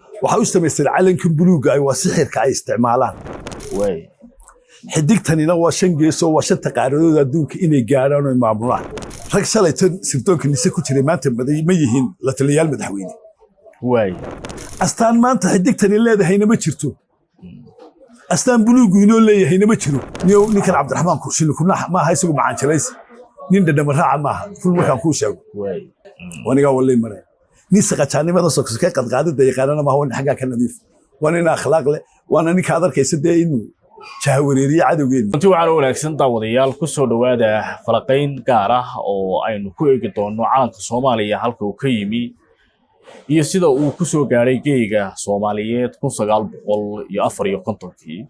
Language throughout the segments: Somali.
waxaa u samaysteen calankan buluuga ay waa sixirka ay isticmaalaan way xidigtanina waa shan geeso waa shanta qaaradood adduunka inay gaaraan oo maamulaan rag shalaytan sirdoonka nise ku jiray maanta ma yihiin la taliyaal madaxweyne way astaan maanta xidigtani leedahayna ma jirto astaan buluugu inoo leeyahayna ma jiro ninkan cabdiraxmaan kurshili kuna ma aha isagu macaan jalays nin dhadhama raaca maaha ful markaan kuu sheego way wanigaa walay maray nin saqajaanimada sokska qadqaadida yaqaanana maaha nin xaggaa ka nadiif waa nin akhlaaq leh waana ninka aad arkaysa dee inuu jahawareeriye cadowgeena runtii waxaan u wanaagsan daawadayaal ku soo dhowaada falaqayn gaar ah oo aynu ku eegi doono calanka Soomaaliya halka uu ka yimi iyo sida uu ku soo gaaray geeyga Soomaaliyeed 1954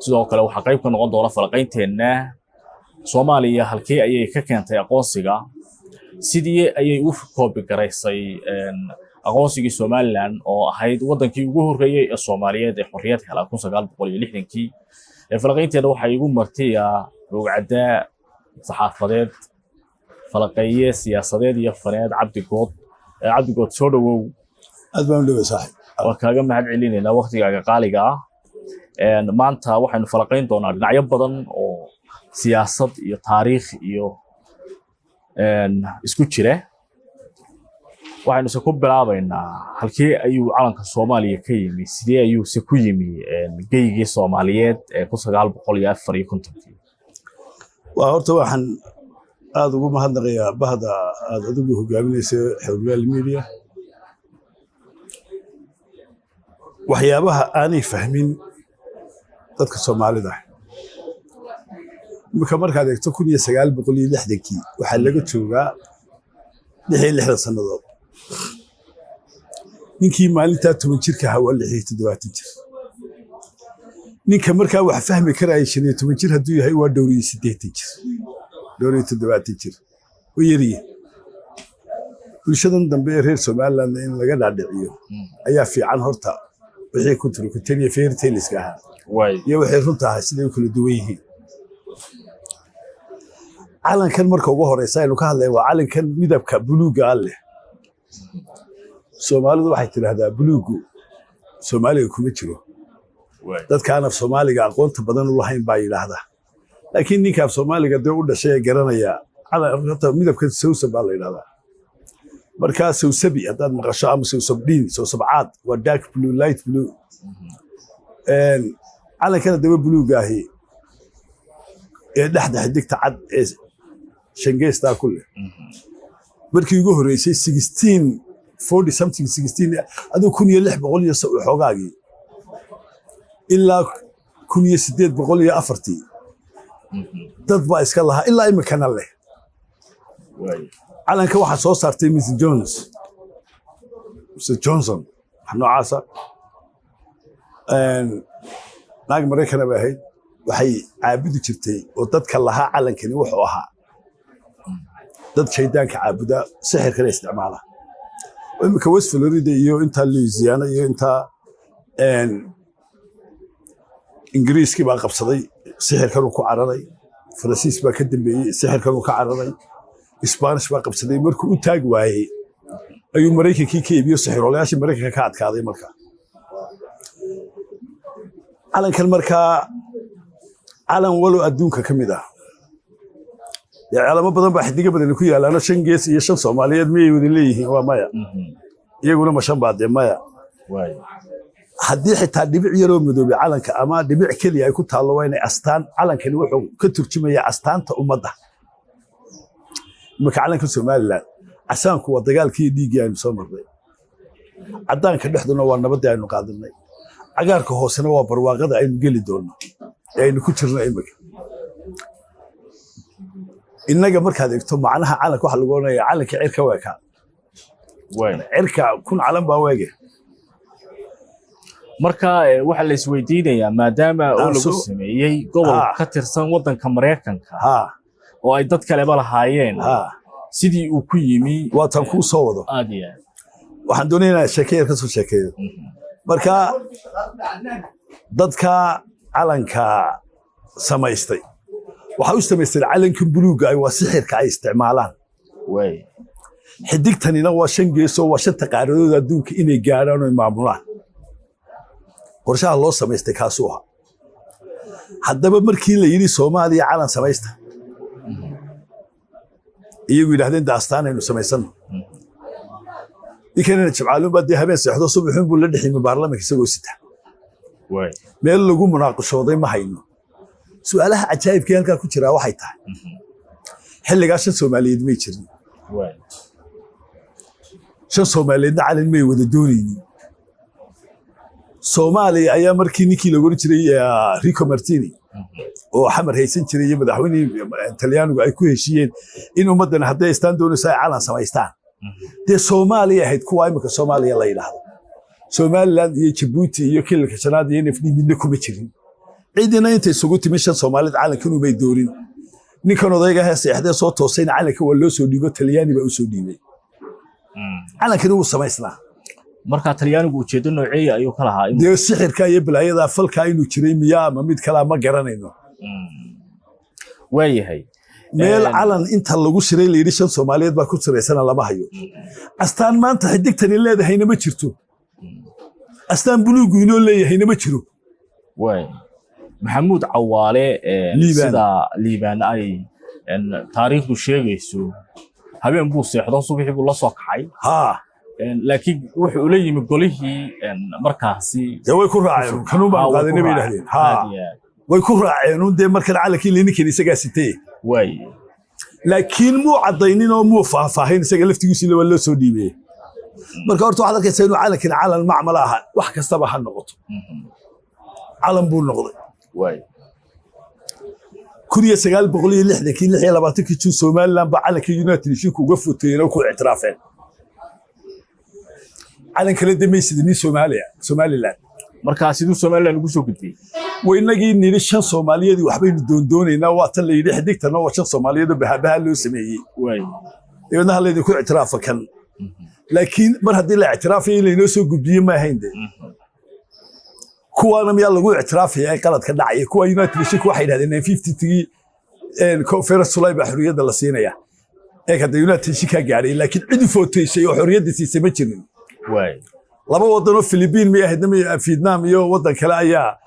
sidoo kale waxa qayb ka noqon doona falaqaynteena Soomaaliya halkee ayay ka keentay aqoonsiga sidii ayay u koobi garaysay aqoonsigii Somaliland oo ahayd wadankii ugu horeeyay ee Soomaaliyeed ee xorriyad helay 1960kii falaqaynteena waxa igu martiya rugcada saxaafadeed falaqaye siyaasadeed iyo faneed cabdigood soo dhawow aad baan u dhawaa saaxiib waa kaaga mahad celinayna waqtigaaga qaaliga ah maanta waxaynu falaqayn doonaa dhinacyo badan oo siyaasad iyo taariikh iyo isku jira waxaynu se ku bilaabaynaa halkee ayuu calanka Soomaaliya ka yimi sidee ayuu se ku yimi geeygii Soomaaliyeed ee 1954 waa horta waxaan aad ugu mahadnaqayaa bahda aad adigu hogaaminayso xoggaal media waxyaabaha aanay fahmin dadka Soomaalida markaad eegto 1960kii waxaa laga joogaa 60 sanadood ninkii maalinta 10 jirka ahaa waa 67 jir ninka markaa wax fahmi karaya 10 jir hadduu yahay waa dhowriye 8 jir dhowriye 7 jir oo yariye bulshadan dambe ee reer Somaliland in laga dhaadhiciyo ayaa fiican horta wixii ku tiro ku taniya fairy tales ka ahaa way iyo waxay runtaa siday u kala duwan yihiin calankan marka ugu horeysa aynu ka hadlay waa calankan midabka buluuga ah leh Soomaalidu waxay tiraahdaa buluugu Soomaaliga kuma jiro dadkaan af Soomaaliga aqoonta badan u lahayn baa yiraahdaa laakiin ninka af Soomaaliga dee u dhashay garanaya calanka midabka sawsab baa la yiraahdaa marka sawsabi haddaad maqasho ama sawsabdiin sawsabcaad waa dark blue light blue calankan daba buluuga ahi ee dhaxda xidigta cad ee shangeesta kulle markii ugu horeysay 1640 something 16 adoo 1600 iyo xoogaagii ilaa 1840 dad baa iska lahaa ilaa imikana leh calanka waxaa soo saartay Mr Johnson noocaasa naag Mareykan baa ahayd waxay caabudi jirtay oo dadka lahaa calankani wuxuu ahaa dad shaydaanka caabuda sixirka isticmaala imika West Florida iyo inta Louisiana iyo inta Ingiriiski baa qabsaday sixirkan ku cararay Faransiis baa ka dambeeyay sixirkan ka cararay Spanish baa qabsaday markuu u taag waayay ayuu Mareykankii ka iibiyo sixirolayaashii Mareykanka ka adkaaday markaa calankan markaa calan walo adduunka ka mid ah calamo badan baa xidiga badan ku yaalaan 5 gees iyo 5 Soomaaliyeed miyay wada leeyihiin waa maya iyaguna ma shan baad maya way haddii xitaa dhibic yaroo madoobe calanka ama dhibic kaliya ay ku taalo waa inay astaan calankani wuxuu ka turjumayaa astaanta ummadda marka calanka Soomaaliland asaanku waa dagaalkii dhiigii aynu soo marnay cadaanka dhexduna waa nabadii aynu qaadanay cagaarka hoosena waa barwaaqada aynu geli doono aynu ku jirno imika innaga markaad eegto macnaha calanka waxa lagu oranaya calanka cirka weeka cirka kun calan baa weege marka waxa la isweydiinayaa maadaama oo lagu sameeyay gobol ka tirsan wadanka Mareykanka oo ay dad kale lahaayeen sidii uu ku yimi waa tan ku soo wado aadiya waxaan doonaynaa sheekada ka soo sheekeeyo marka dadka calanka samaystay waxa u samaysteen calankan buluuga ay waa sixirka ay isticmaalaan way xidigtanina waa 5 geesoo waa 5 qaaradood adduunka inay gaaraan oo maamulaan qorshaha loo sameystay kaasoo ah haddaba markii la yiri Soomaaliya calan samaysta iyagu yiraahdeen daastaan inuu samaysano ikanina jabcaalun baa habeen seexdo subaxun buu la dhixin baarlamaanka isagoo sita meel lagu munaaqashooday ma hayno su'aalaha cajaa'ibka halka ku jira waxay tahay xilligaas Soomaaliyeed ma jirin Soomaaliyeed calan may wada doonayeen Soomaaliya ayaa markii ninkii lagu jiray Rico Martini oo xamar haysan jiray madaxweynaha Talyaanigu ay ku heshiiyeen in ummadan hadday istaan doonayso ay calan samaystaan de Soomaaliya ahayd kuwa imika Soomaaliya la yiraahdo Somaliland iyo Djibouti iyo kilka shanaad iyo nafdi midna kuma jirin ciidina intay isugu timishan Soomaaliyeed calankan u bay doorin ninkan odayga heesayxday soo toosayna calanka waa loo soo dhiibo Talyaani baa u soo dhiibay calankan uu samaysnaa marka Talyaanigu ujeedo noocay ayuu kala ahaa de sixirka iyo balaayada falka inuu jiray miyaa ma mid kala ma garanayno waayahay meel calan inta lagu shiray leeyahay shan Soomaaliyeed baa ku tiraysan lama hayo astaan maanta xidigtani leedahayna ma jirto astaan buluugu inoo leeyahayna ma jiro waay maxamuud cawaale sida liibaan ay taariikhdu sheegayso habeen buu seexdo subaxii buu la soo kacay laakiin wuxuu la yimi golihii markaasi way ku raaceen kanuu baa qaadanay bay yiraahdeen way ku raaceen de markan calankii liininkii isaga sitay way laakiin muu cadaynin oo muu faahfaahin isaga laftigiisa loo soo dhiibay marka horta waxa arkaysaa inuu calankan calan macmal ah wax kastaba ha noqoto calan buu noqday way kuriya 960 June Somaliland ba calanka United Nations uga foteeyeen oo ku ictiraafeen calan kale dameysidii Somaliland marka sidoo Somaliland ugu soo gudbay waynagii niri shan Soomaaliyeed waxbaynu doondoonayna waa tan la yiri xidigtana waa shan Soomaaliyeed bahabaha loo sameeyay way iyadna hal ku ictiraafa kan laakiin mar haddii la ictiraafay in inoo soo gudbiyay ma ahaynde kuwaana miyaa lagu ictiraafay ay qalad ka dhacay kuwa United Nations waxay yiraahdeen 50 conference sulay xuriyada la siinaya ee ka United Nations ka gaaray laakiin cid footeysay oo xuriyadiisa ma jirin way laba wadan oo Philippines ma ahayd Vietnam iyo wadan kale ayaa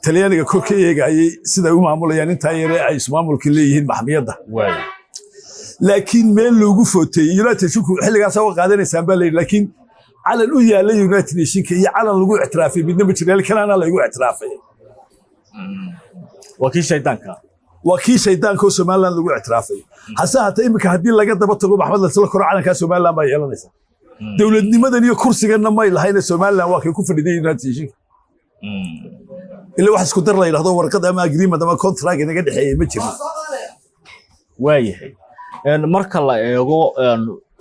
Talyaaniga korka eegayay sida uu maamulayaan inta yare ay ismaamulka leeyihiin maxkamiyada way laakiin meel loogu footeeyay United Nations xilligaas oo qaadanaysan baa leeyahay laakiin calan u yaalay United Nations iyo calan lagu ictiraafay midna ma jiray kalena lagu ictiraafay wakii shaydaanka oo Somaliland lagu ictiraafay hasa hata imika hadii laga daba tago Maxamed la soo koro calanka Somaliland baa yeelanaysa dawladnimadan iyo kursigan ma ilaahayna Somaliland waa ku fadhiday United Nations ila wax isku dar la yiraahdo warqad ama agreement ama contract inaga dhaxeeyay ma jiro waayahay marka la eego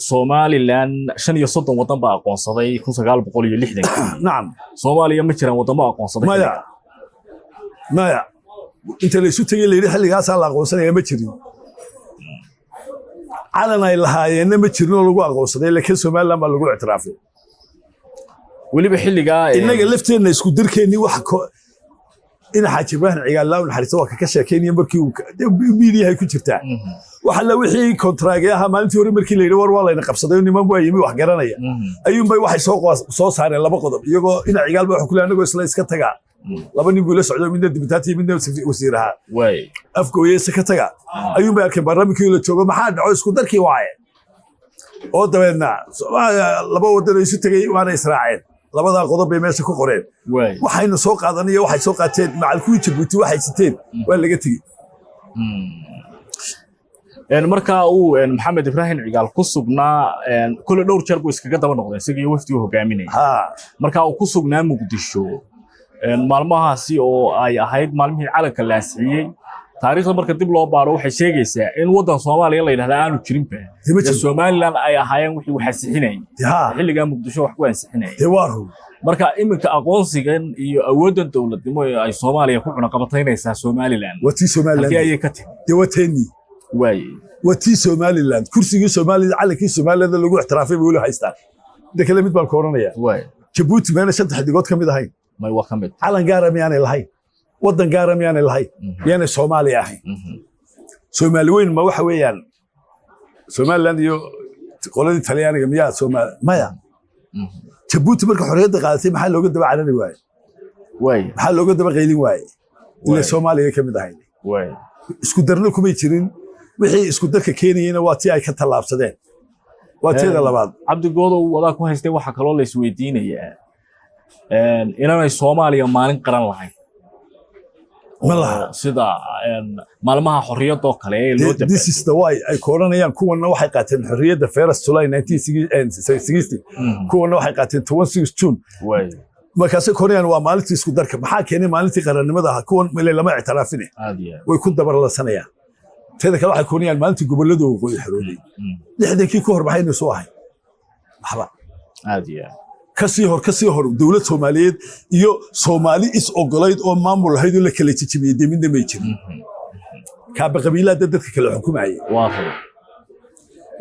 Somaliland 35 wadan baa aqoonsaday 1960 naam Soomaaliya ma jiraan wadamo aqoonsaday maya inta la isu tagay leeyahay xilligaas la aqoonsanaya ma jirin calan ay lahaayeen ma jirno lagu aqoonsaday laakiin Somaliland baa lagu ictiraafay waliba xilliga inaga lafteena isku dirkeeni wax ina xajibahan ciyaal laa naxariisto waa ka sheekeynaya markii uu media ku jirtaa waxa la wixii contract ah maalintii hore markii la yiri war waa la qabsaday niman baa yimi wax garanaya ayuun bay waxay soo saareen laba qodob iyagoo ina ciyaal baa xukulaan anagoo isla iska taga laba nin la socdo midna dibitaati midna wasiiraha way afkooyay ka taga ayuun bay arkeen barnaamijkii la joogo maxaa dhaco isku darkii waaye oo dabeedna laba wadan isu tagay waana israaceen labada qodob bay meesha ku qoreen waxayna soo qaadanaya waxay soo qaateen macalkuwi Djibouti waxay siteen waa laga tagi marka uu Maxamed Ibrahim Cigaal ku sugnaa kula dhowr jeer buu iskaga daba noqday isagii wafdiga hogaaminay marka uu ku sugnaa Muqdisho maalmahaasi oo ay ahayd maalmihii calanka la siiyay taariikhda marka dib loo baaro waxay sheegaysaa in wadan Soomaaliya la yiraahdo aanu jirin ba Somaliland ay ahaayeen wixii waxa sixinay xilliga Muqdisho wax ku ansixinay marka iminka aqoonsigan iyo awoodan dawladnimo ay Soomaaliya ku cunaqabataynaysaa Somaliland ayay ka timi watani way wati Somaliland kursigii Somaliland calankii Somaliland lagu ictiraafay buu haystaa dadka mid baan kooranaya way Djibouti meena shanta xidigood kamid ahayn may waa kamid calan gaar ah yaanay lahayn wadan gaar ah yaanay lahayn yaanay Soomaaliya ahayn Soomaali weyn ma waxa weeyaan Somaliland iyo qoladii Talyaaniga miyaa Soomaali maya Jabuuti marka xorriyadda qaadatay maxaa looga daba carari waayay maxaa looga daba qaylin waayay ilaa Soomaaliya ka mid ahayd isku darno kuma jirin wixii isku darka Keeniyana waa tii ay ka talaabsadeen waa teeda labaad Cabdi Goodow wada ku haystay waxa kale oo la isweydiinayaa inay Soomaaliya maalin qaran lahayn malaha sida maalmaha xorriyadda kale ee loo dabay this is the why ay kooranayaan kuwana waxay qaateen xorriyadda First July 1960 kuwana waxay qaateen 26 June markaas koorayaan waa maalintii isku darka maxaa keenay maalintii qarannimada kuwan meelay lama ictiraafin way ku dabarlasanayaan teeda kale waxay koorayaan maalintii gobolada waqooyi xorooday lixdankii ka hor baxayna soo ahay waxba kasii hor dawlad Soomaaliyeed iyo Soomaali is ogolayd oo maamul lahayd oo la kala jijibiyay midna ma jirin kaaba qabiilada dadka kala xukumayay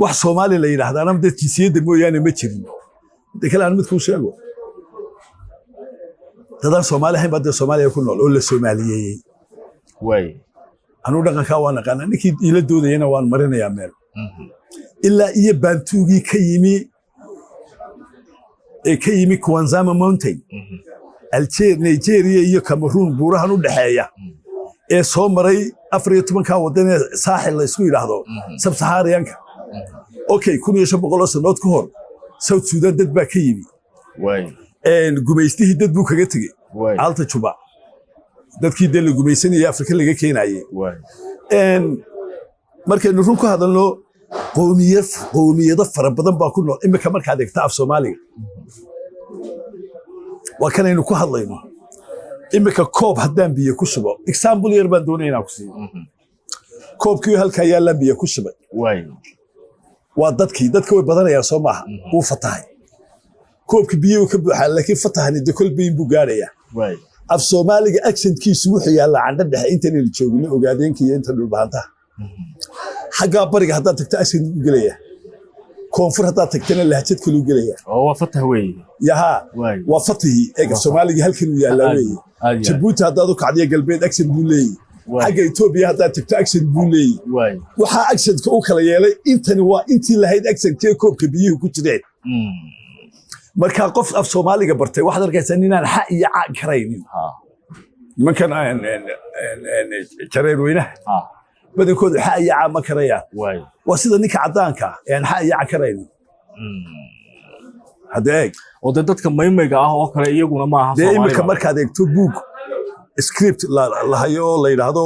wax Soomaali la yiraahdaana dadkiisiyada mooyaane ma jirin dadka aan mid ku sheego dadaan Soomaali ahayn bada Soomaaliya ku nool oo la Soomaaliyay anu dhaqanka waan aqaan ninkii ila doodayna waan marinayaa meel ilaa iyo Bantuugi ka yimi Kwanzama Mountain Nigeria iyo Cameroon buurahan u dhaxeeya ee soo maray 14 wadan ee saaxil la isku yiraahdo Sub-Saharianka okay 1500 sanadood ka hor South Sudan dad baa ka yimi gumaystihii dad buu kaga tagay Alta Juba dadkii dal gumaysanaya Afrika laga keenayay markaynu run ku hadalno qowmiyado fara badan baa ku nool imika markaad eegto af Soomaaliga waa kanaynu ku hadlayno imika koob haddaan biyo ku shubo example yar baan doonaynaa ku siiyo koobkii halka yaala biyo ku shubay waa dadka way badanayaan soo maaha uu fatahay koobkii biyo ka buuxa laakiin fatahani de kolbayn buu gaaraya af Soomaaliga accentkiisu wuxuu yaala candha dhexe inta la joogno ogaadeenkii inta dhulbaanta xagga bariga haddaad tagto accent u gelaya koonfur haddaad tagtana lahjad kale u gelaya waa fatah weey yaha waa fatihi ee Soomaaliga halkan uu yaala weey Djibouti haddaad u kacdiyo galbeed accent buu leeyahay xagga Ethiopia haddaad tagto accent buu leeyahay waxa accentka u kala yeelay intani waa intii lahayd accentke koobka biyuhu ku jireen marka qof af Soomaaliga bartay waxaad arkaysaa inaan xa iyo ca karaynin nimankan jareer weynaha badankoodu xa iyo ca ma karayaan waa sida ninka cadaanka aan xa iyo ca karaynin hadeeg oo dadka maymayga ah oo kale iyaguna ma aha Soomaaliga markaad eegto book script la hayo la yiraahdo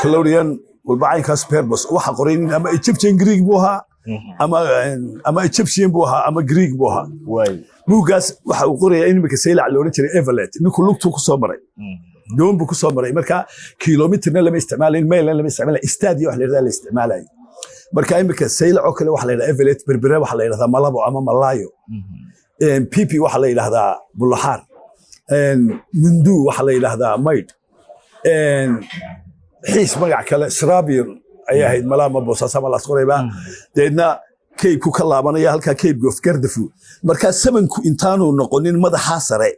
Claudian walbacaynkaas purpose waxa qorayn ama Egyptian Greek buu ahaa ama Egyptian buu ahaa ama Greek buu ahaa buugaas waxa uu qorayaa in imika saylac loo jiray Evalet ninku lugtu ku soo maray doon buu ku soo maray marka kilometerna lama isticmaalin mayl lama isticmaalin istaadiyo wax la isticmaalay marka imika saylac oo kale waxa la yiraahdaa Evalet berbere waxa la yiraahdaa Malabo ama Malayo pipi waxa la yiraahdaa Bulaxaar Mundu waxa la yiraahdaa Mayd xiis magac kale Srabiyon ayaa ahayd malaama boosasama la qorayba deedna Cape ku ka laabanaya halka Cape of Gardafu marka samanku intaanu noqonin madaxa sare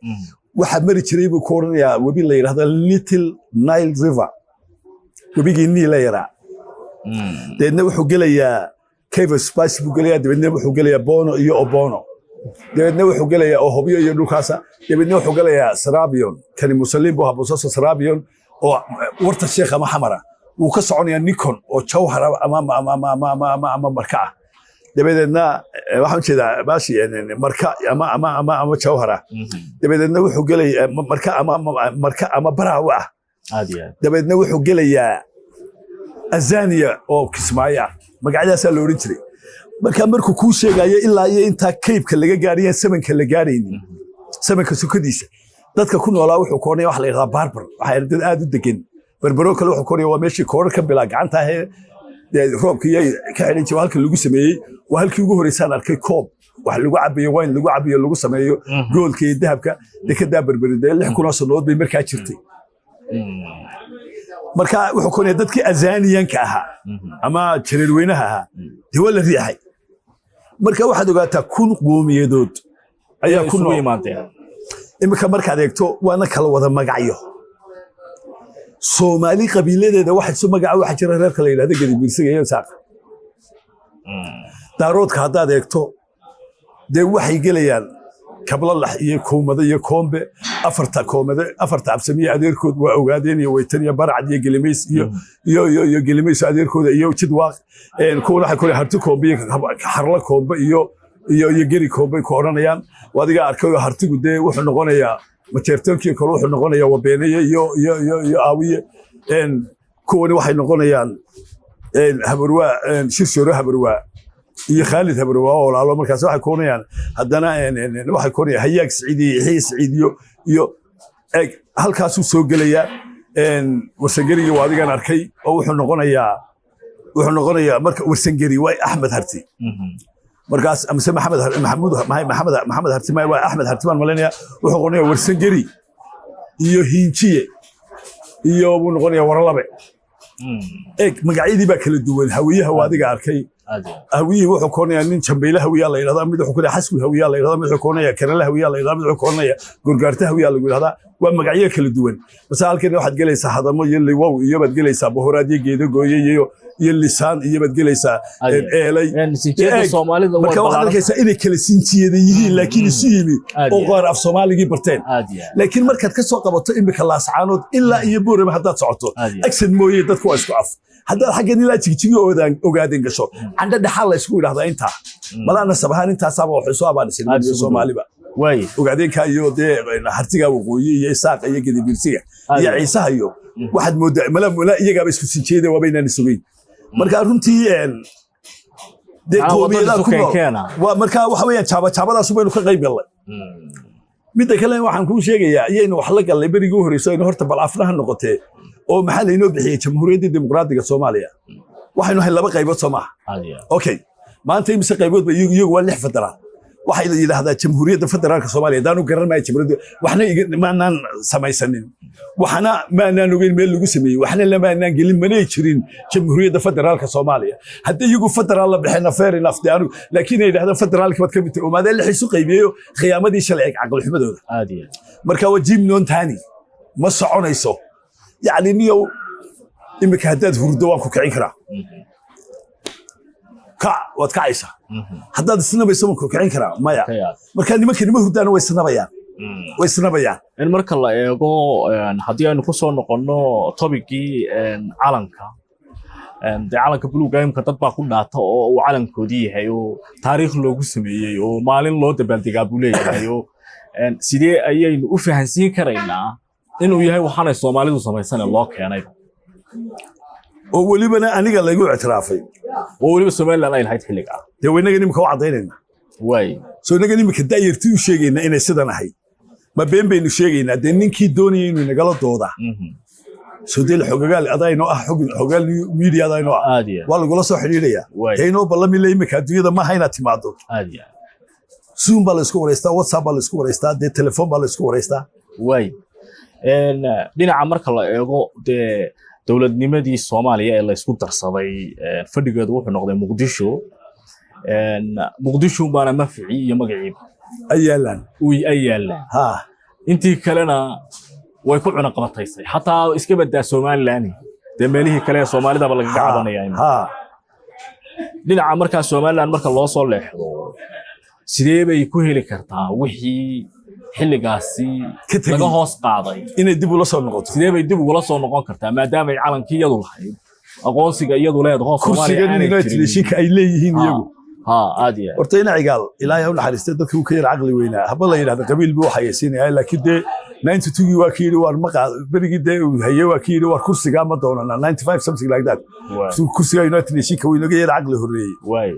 waxa mari jiray buu kooranayaa wabi la yiraahdo Little Nile River wabigii Nile yara deedna wuxuu gelayaa Cave of Spice buu gelayaa deedna wuxuu gelayaa Bono iyo Obono deedna wuxuu gelayaa Ohobyo iyo dhulkaasa deedna wuxuu gelayaa Srabiyon kani Muslim buu habooso Srabiyon oo warta Sheekh ama Xamara uu ka soconayaa Nikon oo Jawhar ama marka dabadeedna waxaan jeedaa baashi marka ama Jawhar dabadeedna wuxuu gelayaa marka ama Baraawa dabadeedna wuxuu gelayaa Azania oo Kismaayo magacyadaas la oran jiray marka markuu ku sheegayo ilaa iyo inta Cape-ka laga gaariyo samanka la gaaraynin samanka sukadiisa dadka ku noolaa wuxuu koonaya wax la yiraahdo barbar waxa dad aad u degan barbaro kale wuxuu koonaya waa meeshii koor ka bilaa gacanta ah roobkii ka xidhan jiray halka lagu sameeyay waa halkii ugu horeysaan arkay koob wax lagu cabiyo wine lagu cabiyo lagu sameeyo goolka iyo dahabka dekada barbarida 6 sanadood bay markaa jirtay marka wuxuu koonaya dadkii Azaniyanka ahaa ama jareer weynaha ahaa wala riixay marka waxaad ogaataa kun qoomiyadood ayaa ku noo imaadeen imika markaad eegto waana kala wada magacyo Soomaali qabiiladeeda waxa soo magaca waxa jira reerka la yiraahdo Gadibiirsiga iyo Saaq daaroodka haddaad eegto dee waxay gelayaan kablalax iyo koomade iyo koombe afarta absamiye adeerkood waa ogaadeen iyo weytan iyo baracad iyo gelimays iyo gelimays adeerkooda iyo jidwaaq kuwana waxay kule harti koombe iyo harla koombe iyo geri koombe ku odhanayaan adiga arkayo hartigu dee wuxuu noqonayaa majeertoonkii kale wuxuu noqonayaa wabeeneye iyo aawiye kuwani waxay noqonayaan habarwaa shirshooro habarwaa iyo Khalid Habarwa oo walaalo markaas waxay koonayaan haddana waxay koonayaan hayaag Saciidi xiis Saciidiyo iyo halkaas uu soo galaya warsangariga waa adigan arkay oo wuxuu noqonayaa marka warsangari waa Ahmed Harti markaas amse Maxamed Harti waa Ahmed Harti baan malaynayaa wuxuu noqonayaa warsangari iyo Hiinjiye iyo uu noqonayaa waralabe magacyadii baa kala duwan hawiyaha waa adiga arkay هوية وحو كونيا نين شمبيله هوية الله يرضى مد وحو كونيا حسب هوية الله يرضى مد وحو كونيا كرله هوية الله يرضى مد وحو كونيا غرغرته هوية الله يرضى ومقعيه كل دوين بس halkan waxaad galaysaa hadamo yeli wow iyo bad galaysaa bohoraadii geedo gooyay iyo lisaan iyo bad galaysaa eelay sinjiyada Soomaalida marka waxaad arkaysaa inay kala sinjiyada yihiin laakiin isu yimi oo qaar af Soomaaligi barteen laakiin markaad ka soo qabato imika laascaanood ilaa iyo boorama haddaad socoto action mooyee dadku waa isku af haddaad xaggan ilaa jigjigo ogaadeen gasho candha dhaxal la isku yiraahdaa inta malaana sabahan inta sabab wax soo abaanisay Soomaaliba way ogaadeenka iyo dee hartiga waqooyi iyo isaaq iyo gidibirsiga iyo ciisaha iyo waxaad moodaa mala iyaga isku sinjeeday waa baynaan isugeyn marka runtii dee qoomiyada ku waa marka waxa weeyaan jaabadaas baynu ka qayb galnay mid kale waxaan ku sheegayaa iyaynu wax la galnay berigii u horreysay in horta bal afnaha noqotee oo maxaa la inoo bixiyay jamhuuriyadda dimuqraadiga Soomaaliya waxaynu hay laba qaybood Soomaaliya okay maanta imse qaybood ba iyagu waa 6 federaal waxay yiraahdaan jamhuuriyadda federaalka Soomaaliya daanu garanay jamhuuriyadda waxna maanaan samaysanin waxna maanaan ogeyn meel lagu sameeyay waxna lama aanan gelin manay jirin jamhuuriyadda federaalka Soomaaliya hadda iyagu federaal la bixina fair enough daanu laakiin ay yiraahdaan federaalka wad ka mid oo maadaama la xisu qaybiyo khiyaamadii shalay aqal xumadooda marka wajiib noon taani ma soconayso يعني نيو إمك هداد هردوان كوكعين كرا واتكعيسا هداد السنة بيسمون كوكعين كرا مايا مركان نمك نمه هردان ويسنا بيان المركا الله يقو هديا نكسو نقونو طبيقي عالنكا دي عالنكا بلو قايم كتطبع كل داتا وعالنكو دي هيو تاريخ لوغو سميي ومالين لو دبالتقا بولي هيو سيدي أيين وفهنسين كرينا inuu yahay waxaan Soomaalidu samaysan loo keenay oo walibana aniga lagu ictiraafay oo waliba Soomaaliland ay lahayd xilliga de waynaga nimka wacdaynayna way soo inaga nimka daayirtii u sheegayna inay sidan ahay ma been baynu sheegaynaa de ninkii doonayay inuu nagala dooda soo dil xogagal adayno xogagal media adayno waa lagu la soo xiriiraya hayno ballami leeyimka adduunyada ma hayna timaado Zoom baa la isku wareystaa WhatsApp baa la isku wareystaa de telefoon baa la isku wareystaa way dhinaca marka la eego dee dawladnimadii Soomaaliya ee la isku darsaday fadhigeedu wuxuu noqday Muqdisho baana mafici iyo magaciib ayaalan ha intii kalena way ku cuna qabataysay hataa iska badaa Soomaaliland dee meelihii kale ee Soomaalida ba laga gacanaya ha dhinaca marka Soomaaliland marka loo soo leexdo sidee bay ku heli kartaa wixii xilligaasi laga hoos qaaday inay dib ula soo noqoto sidee bay dib ula soo noqon kartaa maadaama ay calankii iyadu lahayd aqoonsiga iyadu leedahay Soomaaliya ay leeyihiin iyagu aadiya horta ina cigaal ilaahay u naxariistay dadku ka yar aqli weynaa haba la yiraahdo qabiil buu xayeysiinaya laakiin de 92 waa kiiri war ma qaad berigi de haye waa kiiri war kursiga ma doonana 95 something like that kursiga United Nations ka weynaga yar aqli horeeyay way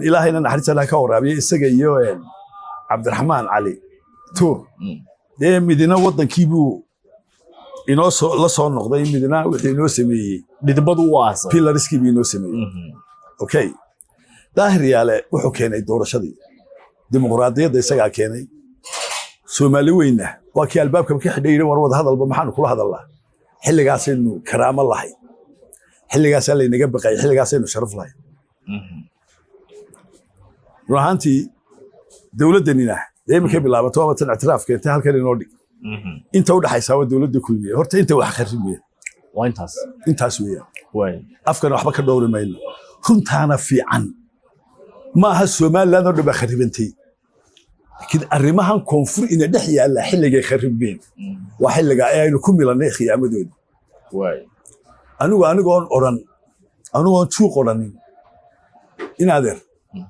ilaahayna naxariista ka waraabiye isaga iyo Abdurrahman Ali Tour de midina wadankiibu inoo la soo noqday midina wixii inoo sameeyay didbadu waasa pillarski bi inoo sameeyay okay daahir yaale wuxuu keenay doorashadii dimuqraadiyadda isaga keenay Soomaali weyna waa kii albaabka ka xidhay war wada hadalba maxaan kula hadalnaa xilligaas inuu karaamo lahay xilligaas la inaga baqay xilligaas inuu sharaf lahay ruuxantii dawladdanina deemka bilaabato ama tan ictiraafka inta halkan inoo dhig inta u dhaxaysa waa dawladda kulmiye horta inta wax kharibiye waa intaas weeyaan way afkan waxba ka dhowrimayno runtaana fiican maaha Soomaaliland oo dhaba kharibantay laakiin arrimahan koonfur ina dhex yaala xilligay kharibeen waa xilliga aynu ku milanay khiyaamadooda anigoon tuuq oranin inaadeer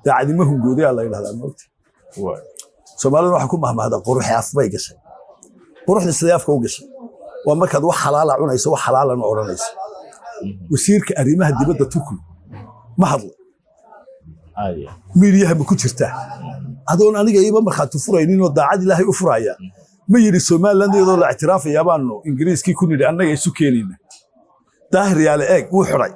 daacadnimo hungooday la yiraahdaa moogta Soomaaliland waxa ku mahmaada quruxi af bay gashay quruxda sidee afka u gashay waa markaad wax xalaal ah cunayso wax xalaal ah oranayso wasiirka arrimaha dibadda Turkiga ma hadlo miiriyaha ma ku jirtaa adoon aniga iiba marxaatu furaynin oo daacad Ilaahay u furaya ma yiri Soomaaliland iyadoo la ictiraafaya baanu Ingiriiskii ku nidhi annaga isu keenayna daahir yaale eeg wuu xiray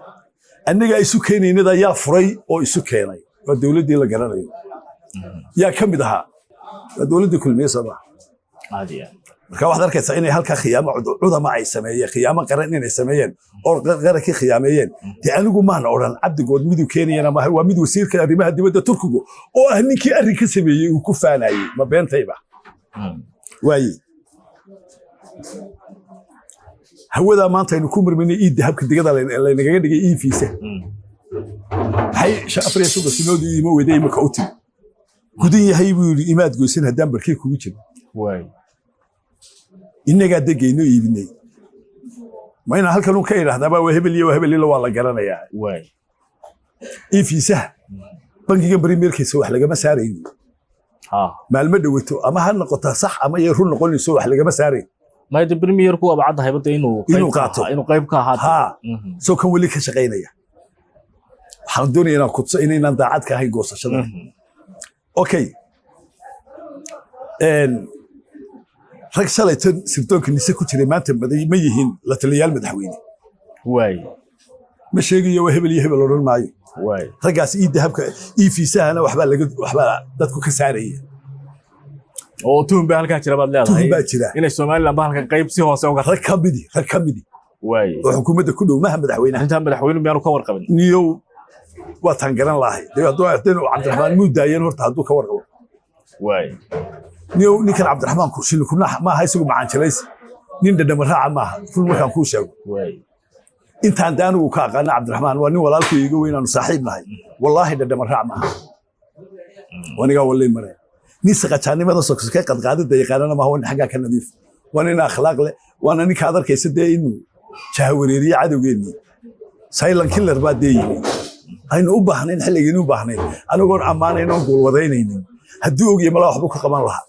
annaga isu keenaynada yaa furay oo isu keenay waa dawladdii la garanayo yaa ka mid ahaa dawladda kulmiye Soomaaliya marka waxaad arkaysaa inay halka khiyaamo cudama ay sameeyeen khiyaamo qaran inay sameeyeen oo qaranka khiyaameeyeen tii anigu ma oran cabdigood miduu keenayna ma waa mid wasiirka arrimaha dibadda Turkiga oo ah ninkii arrinka sameeyay uu ku faanayay ma beentayba waayi hawada maanta aynu ku marminay dahabka digada la inaga dhigay fiisa hay shafriya suuqa sinoodii ima weeday ma ka u timi gudin yahay buu imaad goosan hadaan barkii kugu jiro inaga degayno iibinay ma ina halkan uu ka yiraahdaa waa hebel iyo waa la garanayaa fiisa bangiga Premierkiisa wax laga ma saarayn maalmo dhawato ama ha noqoto sax ama ay run noqonayso wax laga ma saarayn ما يد بريمير كوا بعد هاي بدأ إنه قيب كهاد سو كان ولي كشقينيا حمدوني أنا كنت إني نندعت كهاي قصة شذا أوكي رجال سبتون كنيسة كتير ما تبدي ما يهين لتليال مدحويني واي مش يجي يوهبل ورون معي واي رجال ذهب في سنة وحبال دتكو كسارية oo tuun baa halka jira baad leedahay inay Soomaaliland baa halka qayb si hoose uga rakabidi way oo xukuumadda ku dhow maaha madaxweynaha inta madaxweynuhu miyaanu ka warqabin niyo waa tan garan lahay haduu Cabdiraxmaan Muudaayan horta haduu ka warqabo way niyo ninkan Cabdiraxmaan ku shil kuna ma haysigu macaan jalays nin dhadham raaca maaha ful markaan ku sheego way intaan daanigu ka aqaan Cabdiraxmaan waa nin walaalkay iga weyn aanu saaxiib nahay wallahi dhadham raaca maaha waniga wallahi maray نسقة كان ما نسق سكان قد قاعد دقيقة ما هو حاجة كان نظيف وأنا أخلاق له وأنا نك هذا كيس ده إنه شهوريري عدو جيني سايلان كيلر بعد دي هاي نوبه هنين حلقة نوبه هنين أنا أقول أمانة نقول وضعينين هدوء يملا حبوك كمان لها